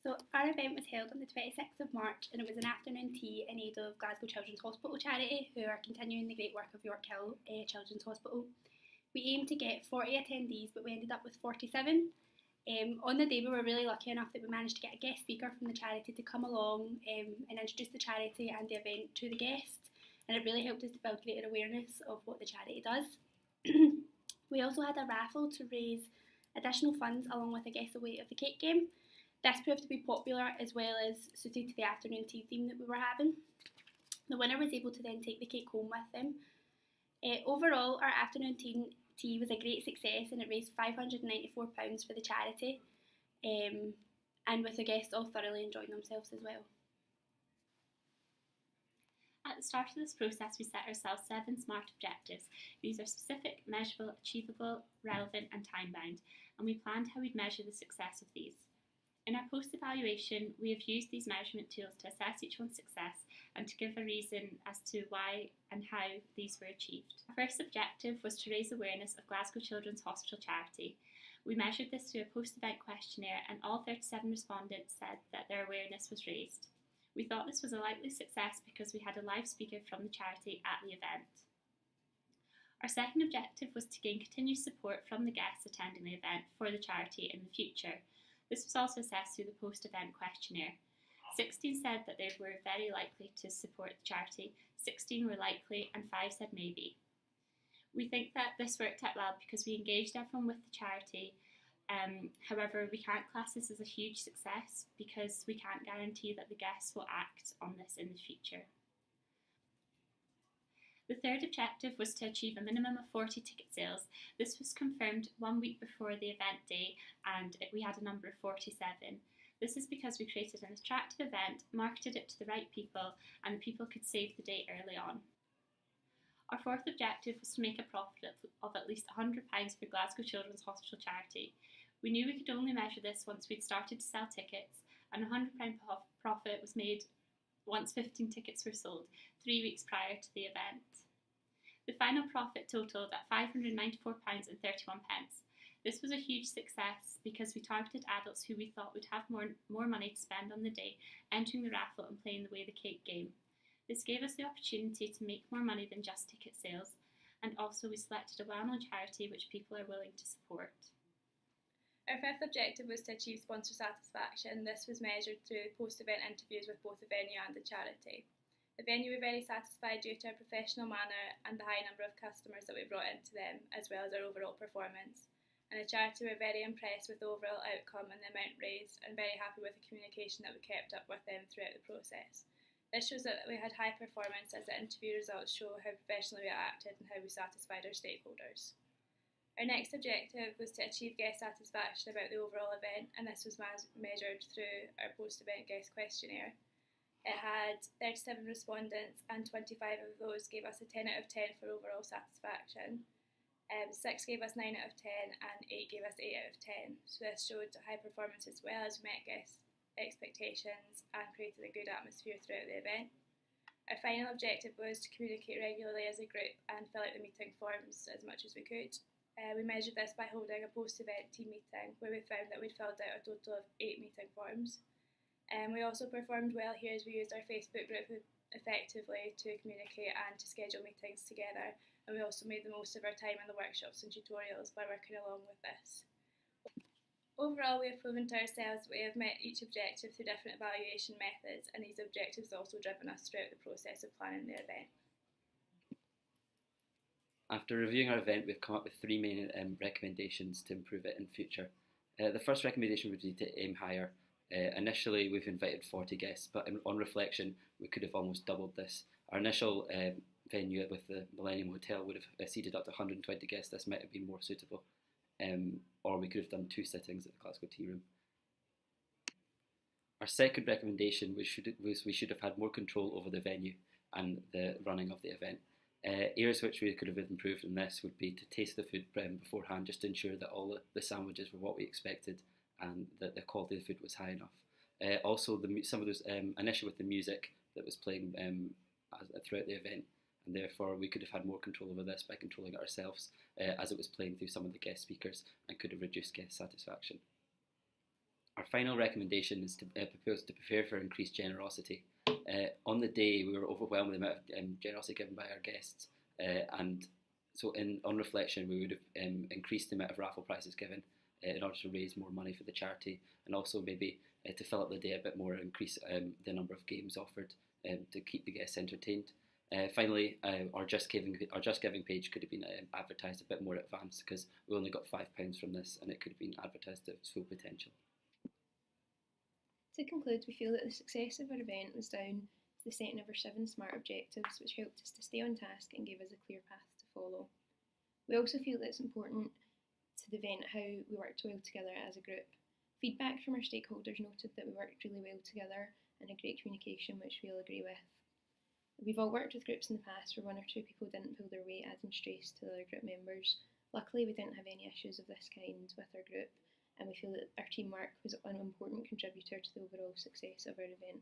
So our event was held on the 26th of March and it was an afternoon tea in aid of Glasgow Children's Hospital charity, who are continuing the great work of York Hill Children's Hospital. We aimed to get 40 attendees, but we ended up with 47. On the day we were really lucky enough that we managed to get a guest speaker from the charity to come along and introduce the charity and the event to the guests, and it really helped us to build greater awareness of what the charity does. We also had a raffle to raise additional funds along with a guess away of the cake game. This proved to be popular as well as suited to the afternoon tea theme that we were having. The winner was able to then take the cake home with them. Overall, our afternoon tea was a great success and it raised £594 for the charity, and with the guests all thoroughly enjoying themselves as well. At the start of this process, we set ourselves 7 SMART objectives. These are specific, measurable, achievable, relevant and time-bound, and we planned how we'd measure the success of these. In our post-evaluation, we have used these measurement tools to assess each one's success and to give a reason as to why and how these were achieved. Our first objective was to raise awareness of Glasgow Children's Hospital charity. We measured this through a post-event questionnaire and all 37 respondents said that their awareness was raised. We thought this was a likely success because we had a live speaker from the charity at the event. Our second objective was to gain continued support from the guests attending the event for the charity in the future. This was also assessed through the post-event questionnaire. 16 said that they were very likely to support the charity, 16 were likely and 5 said maybe. We think that this worked out well because we engaged everyone with the charity. However, we can't class this as a huge success because we can't guarantee that the guests will act on this in the future. The third objective was to achieve a minimum of 40 ticket sales. This was confirmed 1 week before the event day and we had a number of 47. This is because we created an attractive event, marketed it to the right people, and the people could save the date early on. Our fourth objective was to make a profit of at least £100 for Glasgow Children's Hospital charity. We knew we could only measure this once we'd started to sell tickets, and a £100 profit was made once 15 tickets were sold, 3 weeks prior to the event. The final profit totaled at £594.31. This was a huge success because we targeted adults who we thought would have more money to spend on the day, entering the raffle and playing the Way the Cake game. This gave us the opportunity to make more money than just ticket sales, and also we selected a well-known charity which people are willing to support. Our fifth objective was to achieve sponsor satisfaction. This was measured through post-event interviews with both the venue and the charity. The venue were very satisfied due to our professional manner and the high number of customers that we brought into them, as well as our overall performance. And the charity were very impressed with the overall outcome and the amount raised, and very happy with the communication that we kept up with them throughout the process. This shows that we had high performance, as the interview results show how professionally we acted and how we satisfied our stakeholders. Our next objective was to achieve guest satisfaction about the overall event, and this was measured through our post-event guest questionnaire. It had 37 respondents and 25 of those gave us a 10 out of 10 for overall satisfaction. 6 gave us 9 out of 10 and 8 gave us 8 out of 10. So this showed high performance as well as met guest expectations and created a good atmosphere throughout the event. Our final objective was to communicate regularly as a group and fill out the meeting forms as much as we could. We measured this by holding a post-event team meeting where we found that we'd filled out a total of 8 meeting forms. We also performed well here as we used our Facebook group effectively to communicate and to schedule meetings together, and we also made the most of our time in the workshops and tutorials by working along with this. Overall, we have proven to ourselves that we have met each objective through different evaluation methods, and these objectives have also driven us throughout the process of planning the event. After reviewing our event, we've come up with 3 main recommendations to improve it in future. The first recommendation would be to aim higher. Initially, we've invited 40 guests, but on reflection, we could have almost doubled this. Our initial venue with the Millennium Hotel would have seated up to 120 guests. This might have been more suitable. Or we could have done 2 sittings at the Glasgow Tea Room. Our second recommendation was we should have had more control over the venue and the running of the event. Areas which we could have improved in this would be to taste the food beforehand, just to ensure that all the sandwiches were what we expected and that the quality of the food was high enough. Also, some of those an issue with the music that was playing throughout the event, and therefore we could have had more control over this by controlling it ourselves as it was playing through some of the guest speakers and could have reduced guest satisfaction. Our final recommendation is to propose to prepare for increased generosity. On the day, we were overwhelmed with the amount of generosity given by our guests, and so on reflection, we would have increased the amount of raffle prizes given in order to raise more money for the charity, and also maybe to fill up the day a bit more, increase the number of games offered to keep the guests entertained. Finally, our Just Giving page could have been advertised a bit more advanced, because we only got £5 from this, and it could have been advertised at its full potential. To conclude, we feel that the success of our event was down to the setting of our 7 SMART objectives, which helped us to stay on task and gave us a clear path to follow. We also feel that it's important to the event how we worked well together as a group. Feedback from our stakeholders noted that we worked really well together and had great communication, which we all agree with. We've all worked with groups in the past where 1 or 2 people didn't pull their weight, adding stress to the other group members. Luckily, we didn't have any issues of this kind with our group, and we feel that our teamwork was an important contributor to the overall success of our event.